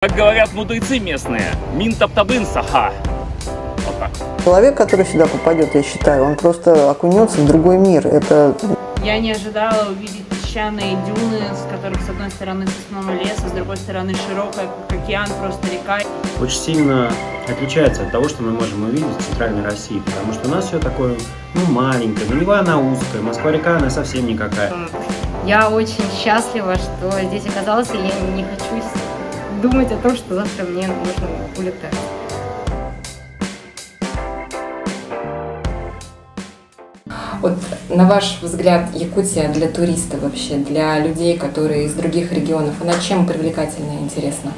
Как говорят мудрецы местные, мин таптабын саха. Вот так. Человек, который сюда попадет, я считаю, он просто окунется в другой мир. Я не ожидала увидеть песчаные дюны, с которых с одной стороны сосновый лес, а с другой стороны широкая, как океан, просто река. Очень сильно отличается от того, что мы можем увидеть в центральной России, потому что у нас все такое, маленькое, Нева она узкая, Москва-река она совсем никакая. Я очень счастлива, что здесь оказалась, и я не хочу думать о том, что завтра мне нужно улетать. Вот на ваш взгляд, Якутия для туриста вообще, для людей, которые из других регионов, она чем привлекательна и интересна?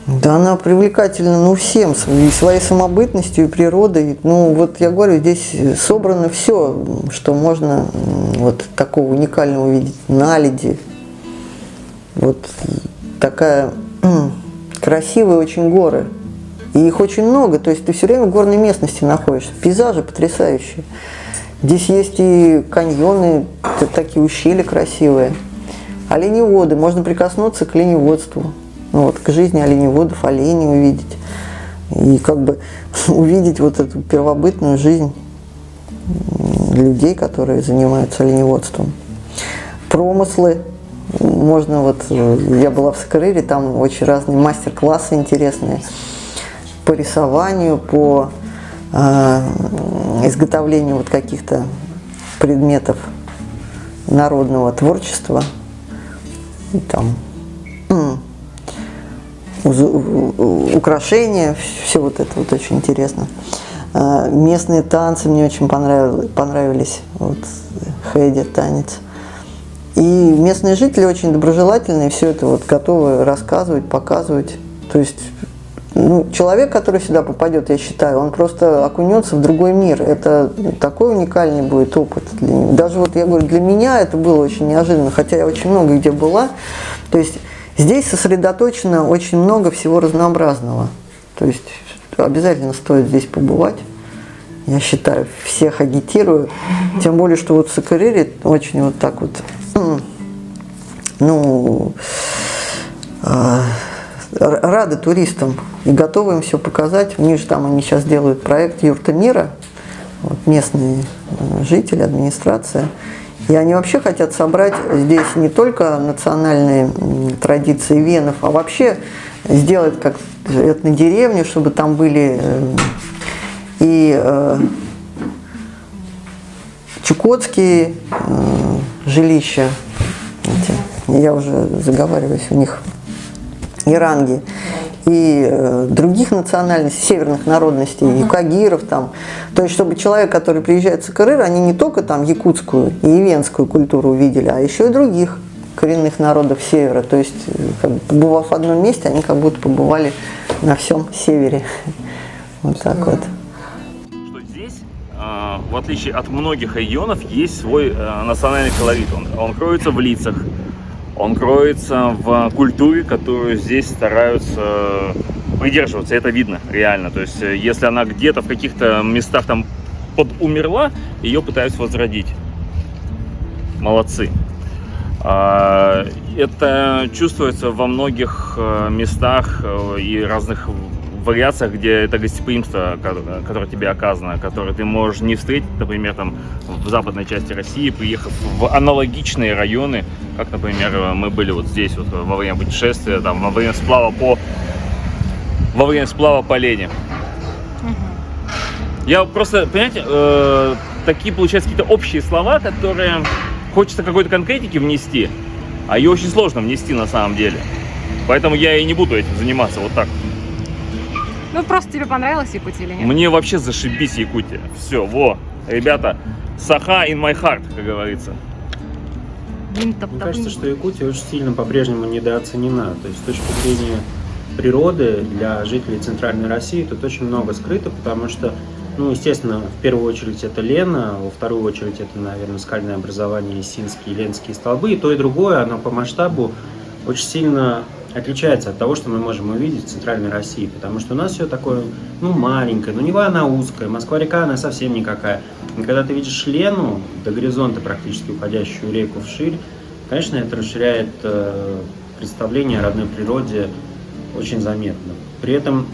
Да, она привлекательна, всем, и своей самобытностью, и природой. Вот я говорю, здесь собрано все, что можно вот такого уникального увидеть. Наледи, вот такая красивые очень горы. И их очень много, то есть ты все время в горной местности находишься. Пейзажи потрясающие. Здесь есть и каньоны, такие ущелья красивые. Оленеводы, можно прикоснуться к оленеводству. К жизни оленеводов, оленей увидеть. И увидеть вот эту первобытную жизнь людей, которые занимаются оленеводством. Промыслы. Можно я была в Сакырыре, там очень разные мастер-классы интересные по рисованию, по изготовлению каких-то предметов народного творчества. И там украшения, все это очень интересно. Местные танцы мне очень понравились. Хэди танец. И местные жители очень доброжелательные, все это готовы рассказывать, показывать. То есть человек, который сюда попадет, я считаю, он просто окунется в другой мир. Это такой уникальный будет опыт для него. Даже я говорю, для меня это было очень неожиданно, хотя я очень много где была. То есть здесь сосредоточено очень много всего разнообразного. То есть обязательно стоит здесь побывать. Я считаю, всех агитирую. Тем более, что в Сакырыре очень рады туристам и готовы им все показать. У них же они сейчас делают проект «Юрта мира», местные жители, администрация. И они вообще хотят собрать здесь не только национальные традиции венов, а вообще сделать как этнодеревню, чтобы там были и чукотские жилища, я уже заговариваюсь, у них иранги, и других национальностей, северных народностей, и кагиров там. То есть, чтобы человек, который приезжает в Сакырыр, они не только там якутскую и ивенскую культуру увидели, а еще и других коренных народов севера. То есть, побывав в одном месте, они как будто побывали на всем севере. Вот так вот. Что здесь, в отличие от многих регионов, есть свой национальный колорит. Он кроется в лицах. Он кроется в культуре, которую здесь стараются придерживаться. Это видно реально. То есть, если она где-то в каких-то местах там подумерла, ее пытаются возродить. Молодцы. Это чувствуется во многих местах и разных вариациях, где это гостеприимство, которое тебе оказано, которое ты можешь не встретить, например, в западной части России, приехав в аналогичные районы, как, например, мы были здесь во время путешествия, во время сплава по Лене. Я просто, понимаете, такие получаются какие-то общие слова, которые хочется какой-то конкретики внести, а ее очень сложно внести на самом деле. Поэтому я и не буду этим заниматься вот так. Просто тебе понравилась Якутия или нет? Мне вообще зашибись Якутия. Все, ребята, саха in my heart, как говорится. Мне кажется, что Якутия очень сильно по-прежнему недооценена. То есть с точки зрения природы для жителей Центральной России тут очень много скрыто, потому что, естественно, в первую очередь это Лена, во вторую очередь это, наверное, скальное образование, Исинские, Ленские столбы. И то, и другое, оно по масштабу очень сильно отличается от того, что мы можем увидеть в Центральной России, потому что у нас все такое, маленькое, Нева она узкая, Москва-река она совсем никакая. И когда ты видишь Лену, до горизонта практически уходящую реку вширь, конечно, это расширяет представление о родной природе очень заметно. При этом,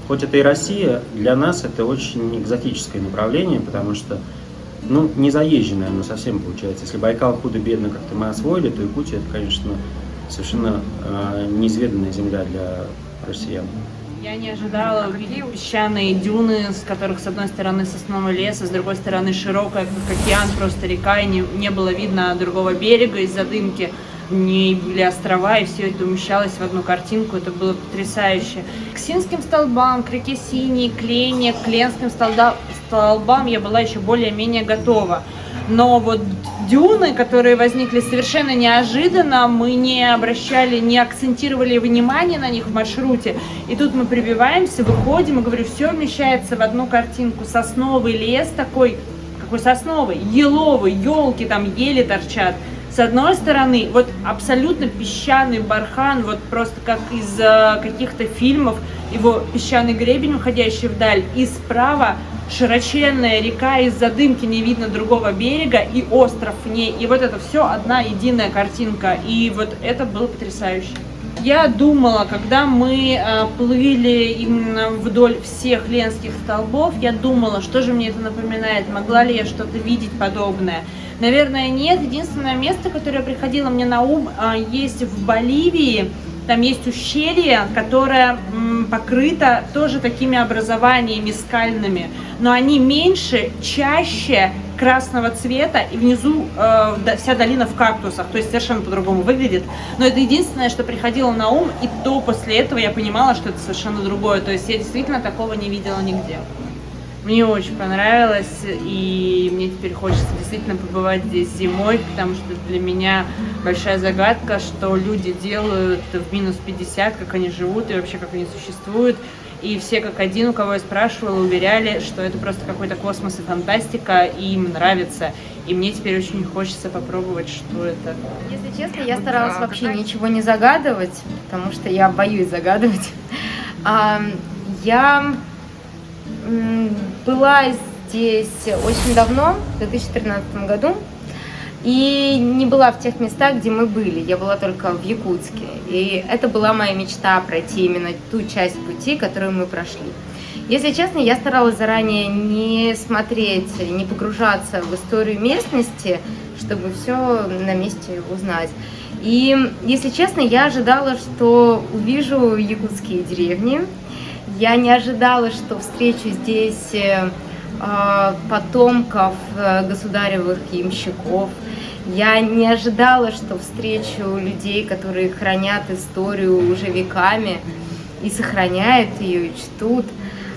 хоть это и Россия, для нас это очень экзотическое направление, потому что, ну, не заезженное оно совсем получается. Если Байкал худо-бедно как-то мы освоили, то Якутия, это, конечно, совершенно неизведанная земля для россиян. Я не ожидала увидеть песчаные дюны, с которых с одной стороны сосновый лес, а с другой стороны широкая, как океан, просто река, и не было видно другого берега из-за дымки. Не были острова, и все это умещалось в одну картинку, это было потрясающе. К Синским столбам, к реке Синей, к Лене, к Ленским столбам я была еще более-менее готова. Но вот дюны, которые возникли совершенно неожиданно, мы не обращали, не акцентировали внимание на них в маршруте. И тут мы прибиваемся, выходим, и говорю, все вмещается в одну картинку. Сосновый лес такой, какой сосновый, еловый, елки там, ели торчат. С одной стороны, вот абсолютно песчаный бархан, вот просто как из каких-то фильмов, его песчаный гребень, уходящий вдаль, и справа широченная река, из-за дымки не видно другого берега, и остров в ней, и вот это все одна единая картинка, и вот это было потрясающе. Я думала, когда мы плыли именно вдоль всех ленских столбов, я думала, что же мне это напоминает, могла ли я что-то видеть подобное. Наверное, нет. Единственное место, которое приходило мне на ум, есть в Боливии. Там есть ущелье, которое покрыто тоже такими образованиями скальными, но они меньше, чаще, красного цвета, и внизу вся долина в кактусах, то есть совершенно по-другому выглядит. Но это единственное, что приходило на ум, и то после этого я понимала, что это совершенно другое. То есть я действительно такого не видела нигде. Мне очень понравилось, и мне теперь хочется действительно побывать здесь зимой, потому что для меня большая загадка, что люди делают в минус 50, как они живут и вообще как они существуют. И все как один, у кого я спрашивала, уверяли, что это просто какой-то космос и фантастика, и им нравится. И мне теперь очень хочется попробовать, что это. Если честно, я старалась вообще ничего не загадывать, потому что я боюсь загадывать. Я была здесь очень давно, в 2013 году, и не была в тех местах, где мы были. Я была только в Якутске. И это была моя мечта пройти именно ту часть пути, которую мы прошли. Если честно, я старалась заранее не смотреть, не погружаться в историю местности, чтобы все на месте узнать. И, если честно, я ожидала, что увижу якутские деревни. Я не ожидала, что встречу здесь потомков государевых ямщиков. Я не ожидала, что встречу людей, которые хранят историю уже веками и сохраняют ее, и чтут.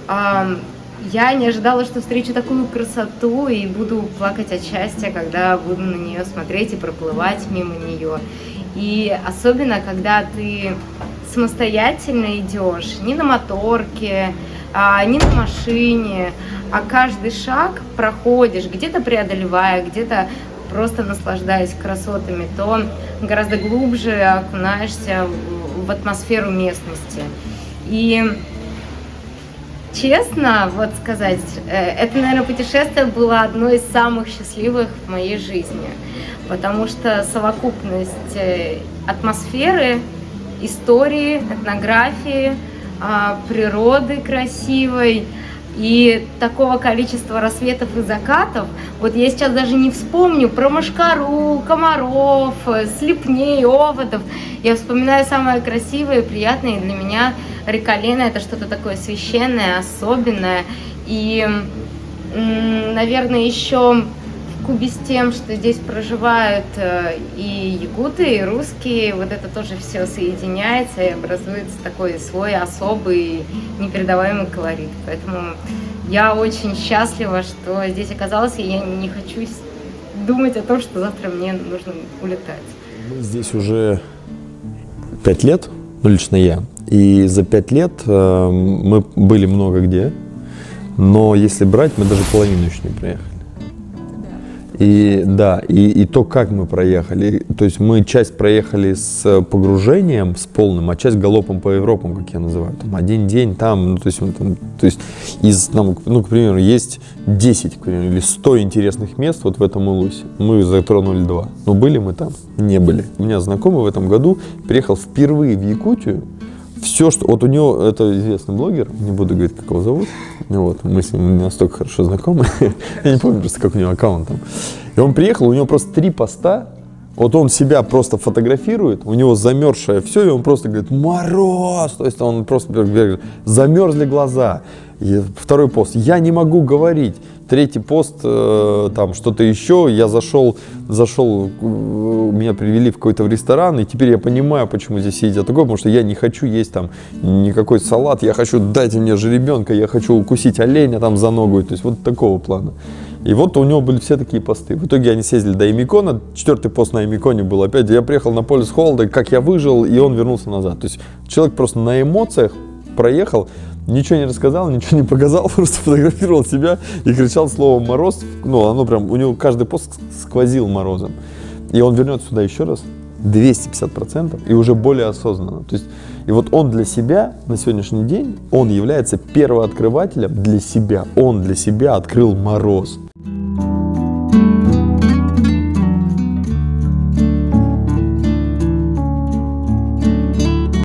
Я не ожидала, что встречу такую красоту и буду плакать от счастья, когда буду на нее смотреть и проплывать мимо нее. И особенно, когда ты самостоятельно идешь, не на моторке, не на машине, а каждый шаг проходишь, где-то преодолевая, где-то просто наслаждаясь красотами, то гораздо глубже окунаешься в атмосферу местности. И честно, вот сказать, это, наверное, путешествие было одно из самых счастливых в моей жизни, потому что совокупность атмосферы, истории, этнографии, природы красивой и такого количества рассветов и закатов. Вот я сейчас даже не вспомню про мошкару, комаров, слепней, оводов. Я вспоминаю самое красивое и приятное, и для меня река Лена — это что-то такое священное, особенное. И, наверное, еще в купе с тем, что здесь проживают и якуты, и русские, вот это тоже все соединяется и образуется такой свой особый непередаваемый колорит. Поэтому я очень счастлива, что здесь оказалась, и я не хочу думать о том, что завтра мне нужно улетать. Мы здесь уже 5 лет, ну лично я, и за 5 лет мы были много где, но если брать, мы даже половину еще не проехали. И да, и то, как мы проехали, то есть мы часть проехали с погружением, с полным, а часть галопом по Европам, как я называю, там один день там, ну, то есть из, там, ну, к примеру, есть 10, к примеру, или 100 интересных мест вот в этом Илусе, мы затронули 2, но были мы там? Не были. У меня знакомый в этом году приехал впервые в Якутию все, что... Вот у него, это известный блогер, не буду говорить, как его зовут, вот, мы с ним не настолько хорошо знакомы, я не помню просто, как у него аккаунт там. И он приехал, у него просто 3 поста, вот он себя просто фотографирует, у него замерзшее все, и он просто говорит, мороз, то есть он просто говорит, замерзли глаза. И 2-й пост, я не могу говорить. 3-й пост, там что-то еще, я зашел, меня привели в какой-то ресторан, и теперь я понимаю, почему здесь едят такое, потому что я не хочу есть там никакой салат, я хочу, дайте мне жеребенка, я хочу укусить оленя там за ногу, то есть вот такого плана. И вот у него были все такие посты. В итоге они съездили до Эмикона, 4-й пост на Эмиконе был опять, я приехал на полюс холода, как я выжил, и он вернулся назад. То есть человек просто на эмоциях проехал, ничего не рассказал, ничего не показал, просто фотографировал себя и кричал слово «мороз». Ну, оно прям, у него каждый пост сквозил морозом. И он вернется сюда еще раз, 250%, и уже более осознанно. То есть, и вот он для себя на сегодняшний день, он является первооткрывателем для себя. Он для себя открыл мороз.